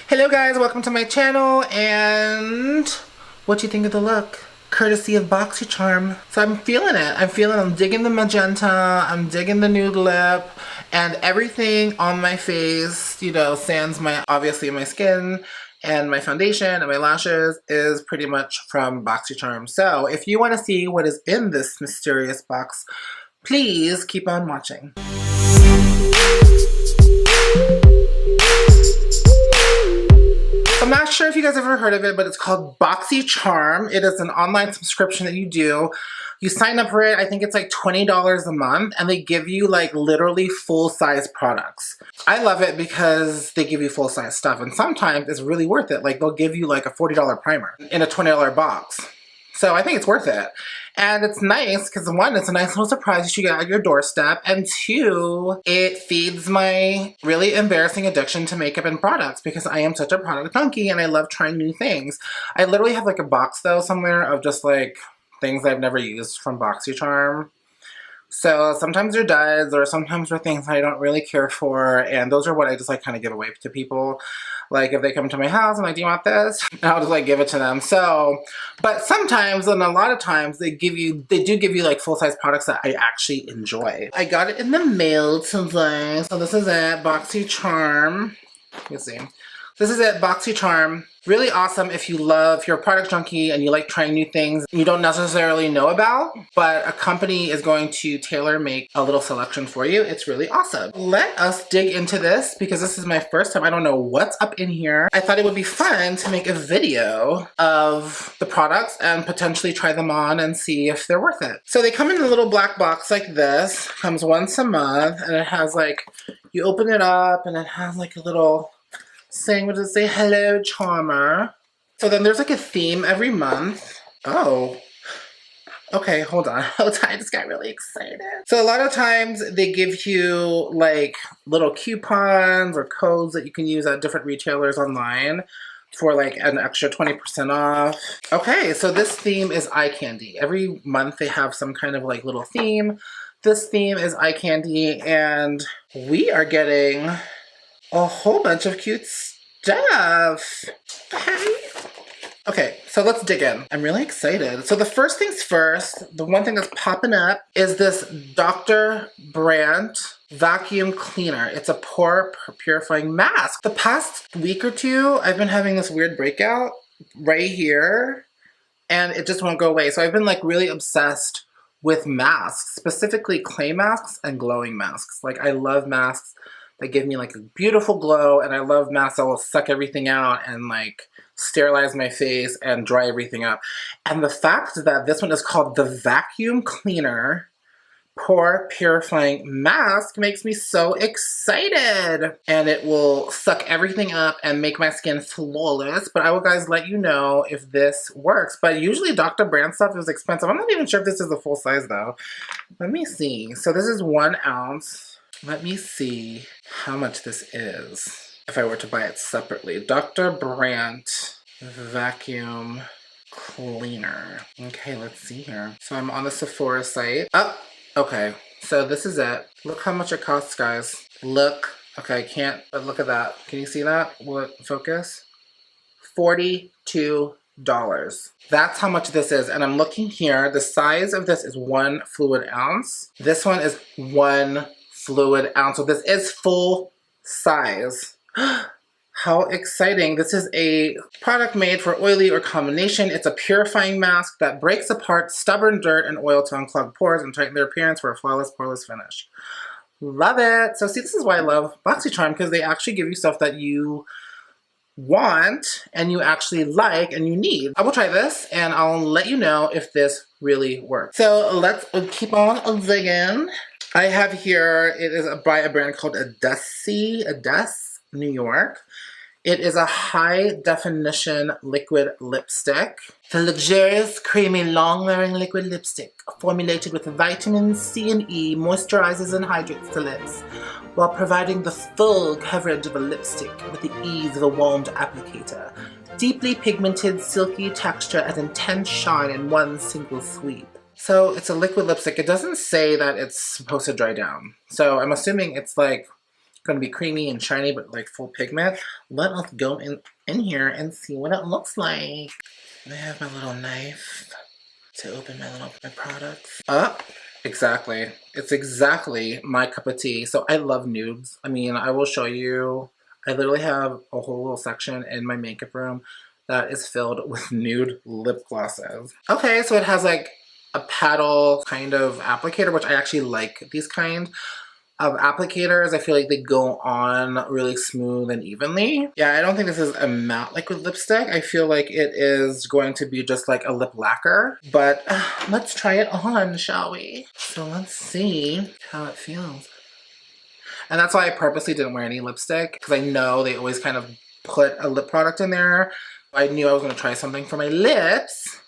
Hello guys, welcome to my channel, and what do you think of the look? Courtesy of BoxyCharm. So I'm feeling it. I'm digging the magenta, I'm digging the nude lip, and everything on my face, you know, sans obviously my skin and my foundation and my lashes is pretty much from BoxyCharm. So if you want to see what is in this mysterious box, please keep on watching. I'm not sure if you guys ever heard of it, but it's called BoxyCharm. It is an online subscription that you do. You sign up for it, I think it's like $20 a month, and they give you like literally full-size products. I love it because they give you full-size stuff, and sometimes it's really worth it. Like they'll give you like a $40 primer in a $20 box. So I think it's worth it. And it's nice because one, it's a nice little surprise you get at your doorstep, and two, it feeds my really embarrassing addiction to makeup and products because I am such a product junkie and I love trying new things. I literally have like a box though somewhere of just like things I've never used from BoxyCharm. So sometimes they're duds or sometimes they're things I don't really care for, and those are what I just like kind of give away to people. Like if they come to my house, I'm like, do you want this? And I'll just like give it to them. So, but sometimes and a lot of times they do give you like full-size products that I actually enjoy. I got it in the mail today. So this is it, BoxyCharm. Let me see. This is it, BoxyCharm. Really awesome if you're a product junkie and you like trying new things you don't necessarily know about, but a company is going to tailor make a little selection for you. It's really awesome. Let us dig into this because this is my first time. I don't know what's up in here. I thought it would be fun to make a video of the products and potentially try them on and see if they're worth it. So they come in a little black box like this. Comes once a month, and it has like, you open it up and it has like a little saying, what does it say? Hello, Charmer. So then there's like a theme every month. Oh. Okay, hold on. I just got really excited. So a lot of times they give you like little coupons or codes that you can use at different retailers online for like an extra 20% off. Okay, so this theme is eye candy. Every month they have some kind of like little theme. This theme is eye candy, and we are getting a whole bunch of cute stuff. Okay, so let's dig in. I'm really excited. So the first things first, the one thing that's popping up is this Dr. Brandt vacuum cleaner. It's a pore purifying mask. The past week or two, I've been having this weird breakout right here, and it just won't go away. So I've been like really obsessed with masks, specifically clay masks and glowing masks. Like I love masks that give me like a beautiful glow, and I love masks that will suck everything out and like sterilize my face and dry everything up. And the fact that this one is called the Vacuum Cleaner Pore Purifying Mask makes me so excited. And it will suck everything up and make my skin flawless. But I will guys let you know if this works. But usually Dr. Brandt stuff is expensive. I'm not even sure if this is a full size though. Let me see. So this is 1 ounce. Let me see how much this is if I were to buy it separately. Dr. Brandt Vacuum Cleaner. Okay, let's see here. So I'm on the Sephora site. Oh, okay. So this is it. Look how much it costs, guys. Look. Okay, I can't, but look at that. Can you see that? What, focus? $42. That's how much this is. And I'm looking here. The size of this is 1 fluid ounce. This one is 1 fluid ounce. So this is full size. How exciting. This is a product made for oily or combination. It's a purifying mask that breaks apart stubborn dirt and oil to unclog pores and tighten their appearance for a flawless, poreless finish. Love it. So see, this is why I love BoxyCharm, because they actually give you stuff that you want and you actually like and you need. I will try this and I'll let you know if this really works. So let's keep on digging. I have here, it is by a brand called Boxy, New York. It is a high definition liquid lipstick. The luxurious, creamy, long-wearing liquid lipstick formulated with vitamin C and E moisturizes and hydrates the lips while providing the full coverage of a lipstick with the ease of a wand applicator. Deeply pigmented, silky texture and intense shine in one single sweep. So it's a liquid lipstick. It doesn't say that it's supposed to dry down. So I'm assuming it's like going to be creamy and shiny, but like full pigment. Let us go in here and see what it looks like. I have my little knife to open my products. Exactly. It's exactly my cup of tea. So I love nudes. I mean, I will show you. I literally have a whole little section in my makeup room that is filled with nude lip glosses. Okay, so it has like a paddle kind of applicator, which I actually like these kind of applicators. I feel like they go on really smooth and evenly. Yeah, I don't think this is a matte liquid lipstick. I feel like it is going to be just like a lip lacquer. But let's try it on, shall we? So let's see how it feels. And that's why I purposely didn't wear any lipstick, because I know they always kind of put a lip product in there. I knew I was going to try something for my lips.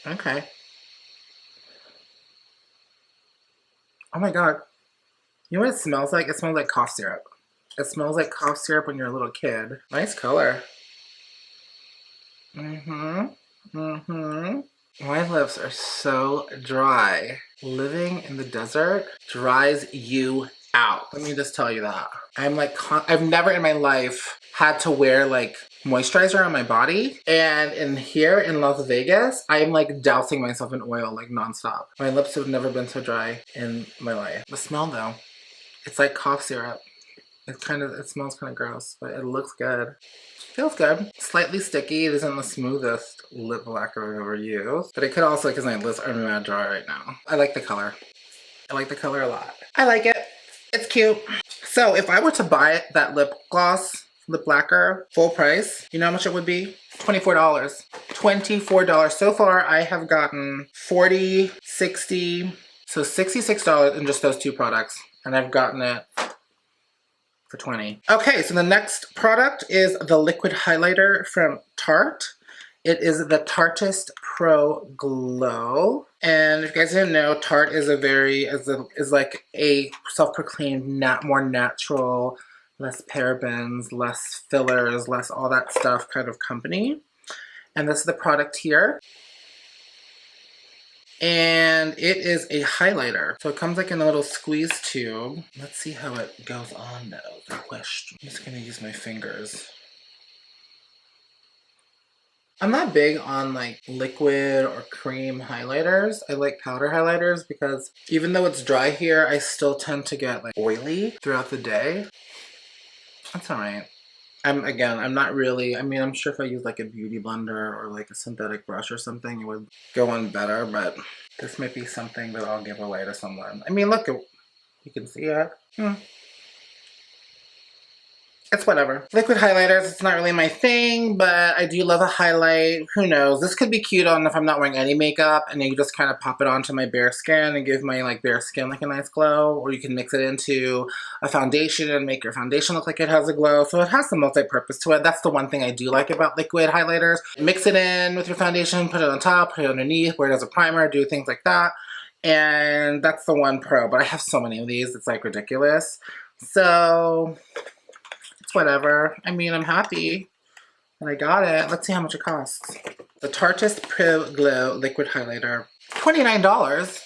Okay. Oh my god. You know what it smells like? It smells like cough syrup. It smells like cough syrup when you're a little kid. Nice color. My lips are so dry. Living in the desert dries you out. Let me just tell you that. I'm like, I've never in my life had to wear like moisturizer on my body. And in here in Las Vegas, I'm like dousing myself in oil like nonstop. My lips have never been so dry in my life. The smell though. It's like cough syrup. It smells kind of gross, but it looks good. Feels good. Slightly sticky. It isn't the smoothest lip lacquer I've ever used. But it could also, because my lips are mad dry right now. I like the color. I like the color a lot. I like it. It's cute. So if I were to buy that lip gloss, lip lacquer, full price, you know how much it would be? $24. $24. So far, I have gotten 40, 60, so $66 in just those two products. And I've gotten it for 20. Okay, so the next product is the liquid highlighter from Tarte. It is the Tarteist Pro Glow. And if you guys didn't know, Tarte is is like a self-proclaimed more natural, less parabens, less fillers, less all that stuff kind of company. And this is the product here. And it is a highlighter. So it comes like in a little squeeze tube. Let's see how it goes on though, the question. I'm just gonna use my fingers. I'm not big on like liquid or cream highlighters. I like powder highlighters because even though it's dry here, I still tend to get like oily throughout the day. That's all right. I'm not really, I mean, I'm sure if I use like a beauty blender or like a synthetic brush or something, it would go on better, but this might be something that I'll give away to someone. I mean, look, you can see it. It's whatever. Liquid highlighters, it's not really my thing, but I do love a highlight. Who knows? This could be cute on if I'm not wearing any makeup and you just kind of pop it onto my bare skin and give my like bare skin like a nice glow. Or you can mix it into a foundation and make your foundation look like it has a glow. So it has some multi-purpose to it. That's the one thing I do like about liquid highlighters. Mix it in with your foundation, put it on top, put it underneath, wear it as a primer, do things like that. And that's the one pro. But I have so many of these, it's like ridiculous. So it's whatever. I mean, I'm happy that I got it. Let's see how much it costs. The Tarteist Pro Glow Liquid Highlighter. $29.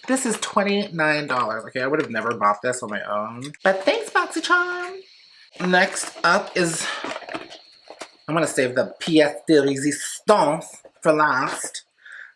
This is $29. Okay, I would have never bought this on my own. But thanks, BoxyCharm. Next up is, I'm gonna save the pièce de résistance for last.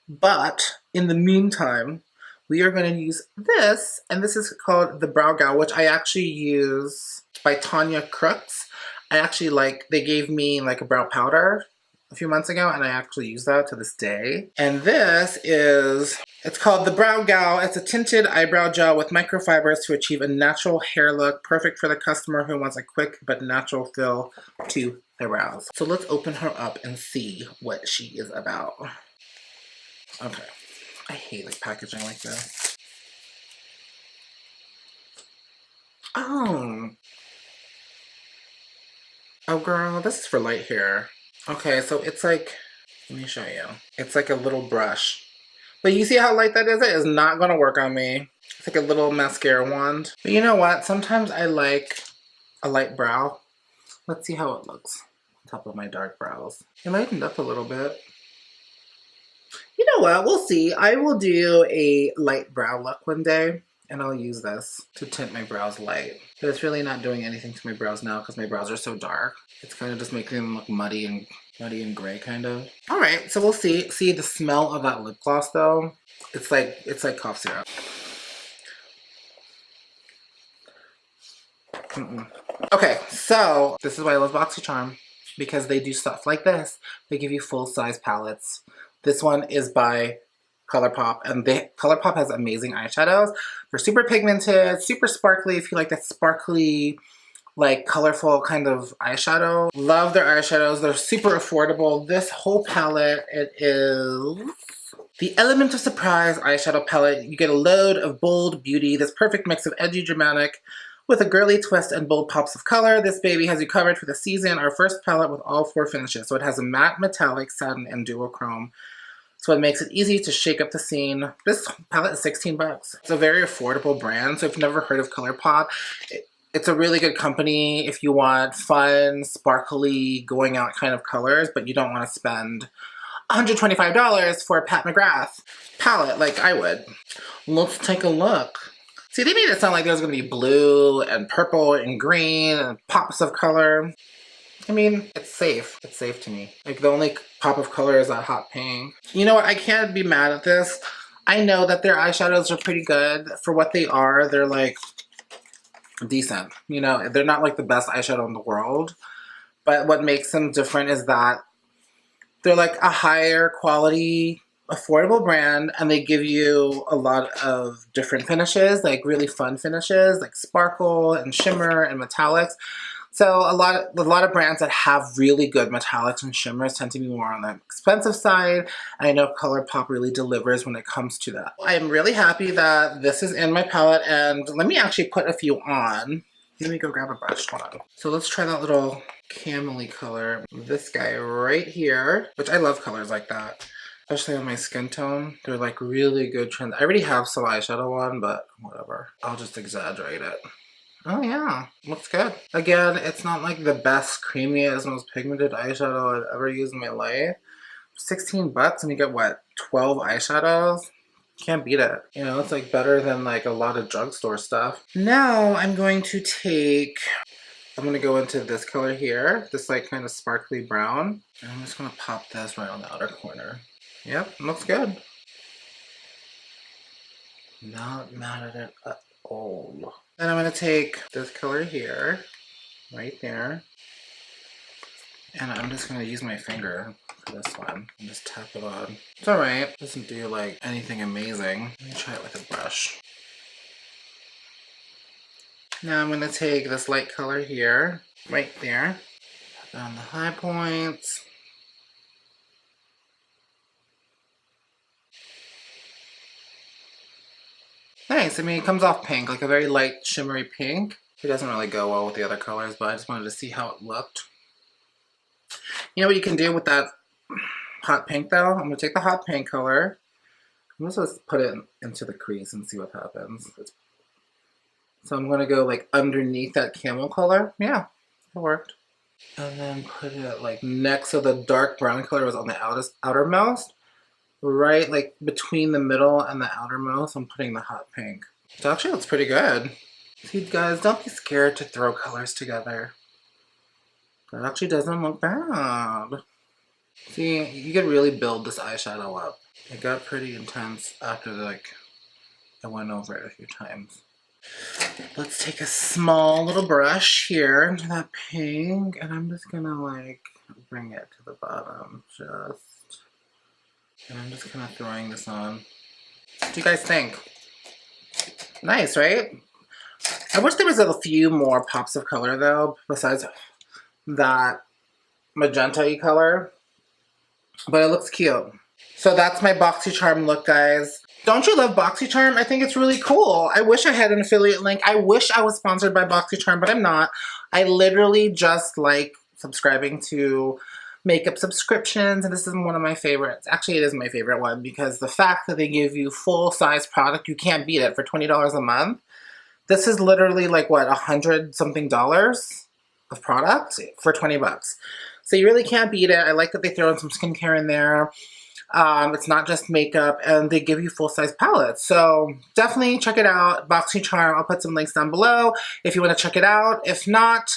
But in the meantime, we are gonna use this, and this is called the Brow Gal, which I actually use by Tanya Crooks. I actually like, they gave me like a brow powder a few months ago and I actually use that to this day. And this is, it's called the Brow Gal. It's a tinted eyebrow gel with microfibers to achieve a natural hair look, perfect for the customer who wants a quick but natural fill to their brows. So let's open her up and see what she is about. Okay, I hate like packaging like this. Oh girl, this is for light hair. Okay, so it's like, let me show you. It's like a little brush. But you see how light that is? It is not gonna work on me. It's like a little mascara wand. But you know what? Sometimes I like a light brow. Let's see how it looks on top of my dark brows. It lightened up a little bit. You know what? We'll see. I will do a light brow look one day And I'll use this to tint my brows light. But it's really not doing anything to my brows now because my brows are so dark. It's kind of just making them look muddy and gray kind of. All right, so we'll see. See the smell of that lip gloss though? It's like cough syrup. Okay, so this is why I love BoxyCharm, because they do stuff like this. They give you full-size palettes. This one is by Colorpop, and Colorpop has amazing eyeshadows. They're super pigmented, super sparkly if you like that sparkly, like colorful kind of eyeshadow. Love their eyeshadows. They're super affordable. This whole palette, it is the Element of Surprise eyeshadow palette. You get a load of bold beauty, this perfect mix of edgy, dramatic, with a girly twist and bold pops of color. This baby has you covered for the season. Our first palette with all 4 finishes. So it has a matte, metallic, satin, and duochrome. So it makes it easy to shake up the scene. This palette is 16 bucks. It's a very affordable brand. So if you've never heard of Colorpop, it's a really good company if you want fun, sparkly, going out kind of colors, but you don't want to spend $125 for a Pat McGrath palette like I would. Let's take a look. See, they made it sound like there's going to be blue and purple and green and pops of color. I mean, it's safe. It's safe to me. Like, the only pop of color is that hot pink. You know what? I can't be mad at this. I know that their eyeshadows are pretty good. For what they are, they're, like, decent. You know, they're not, like, the best eyeshadow in the world. But what makes them different is that they're, like, a higher quality, affordable brand, and they give you a lot of different finishes, like really fun finishes, like sparkle and shimmer and metallics. So a lot of brands that have really good metallics and shimmers tend to be more on the expensive side. And I know Colorpop really delivers when it comes to that. I am really happy that this is in my palette, and let me actually put a few on. Let me go grab a brush. Hold on. So let's try that little camel-y color. This guy right here, which I love colors like that. Especially on my skin tone. They're like really good trends. I already have some eyeshadow on, but whatever. I'll just exaggerate it. Oh yeah, looks good. Again, it's not like the best, creamiest, most pigmented eyeshadow I've ever used in my life. 16 bucks and you get what, 12 eyeshadows? Can't beat it. You know, it's like better than like a lot of drugstore stuff. Now I'm going to go into this color here, this like kind of sparkly brown. And I'm just gonna pop this right on the outer corner. Yep, looks good. Not mad at it at all. Then I'm going to take this color here, right there, and I'm just going to use my finger for this one and just tap it on. It's alright, doesn't do like anything amazing. Let me try it with a brush. Now I'm going to take this light color here, right there, tap it on the high points. Nice. I mean, it comes off pink, like a very light, shimmery pink. It doesn't really go well with the other colors, but I just wanted to see how it looked. You know what you can do with that hot pink, though? I'm going to take the hot pink color. I'm just going to put it into the crease and see what happens. So I'm going to go, like, underneath that camel color. Yeah, it worked. And then put it, like, next to the dark brown color was on the outermost. Right, like between the middle and the outermost, I'm putting the hot pink. It actually looks pretty good. See, guys, don't be scared to throw colors together. That actually doesn't look bad. See, you could really build this eyeshadow up. It got pretty intense after, like, I went over it a few times. Let's take a small little brush here into that pink, and I'm just gonna, like, bring it to the bottom, and I'm just kind of throwing this on. What do you guys think? Nice, right? I wish there was a few more pops of color, though, besides that magenta-y color. But it looks cute. So that's my BoxyCharm look, guys. Don't you love BoxyCharm? I think it's really cool. I wish I had an affiliate link. I wish I was sponsored by BoxyCharm, but I'm not. I literally just like subscribing to makeup subscriptions, and this is one of my favorites. Actually, it is my favorite one because the fact that they give you full-size product, you can't beat it for $20 a month. This is literally like, what, $100-something of product for 20 bucks. So you really can't beat it. I like that they throw in some skincare in there. It's not just makeup, and they give you full-size palettes. So definitely check it out, BoxyCharm. I'll put some links down below if you want to check it out. If not,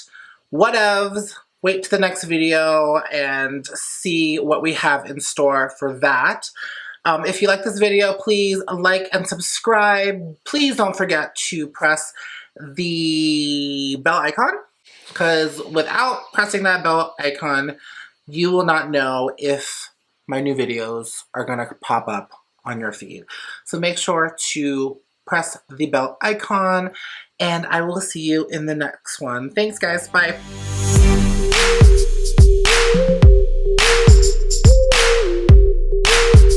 whatevs. Wait to the next video and see what we have in store for that. If you like this video, please like and subscribe. Please don't forget to press the bell icon, because without pressing that bell icon, you will not know if my new videos are gonna pop up on your feed. So make sure to press the bell icon, and I will see you in the next one. Thanks, guys. Bye.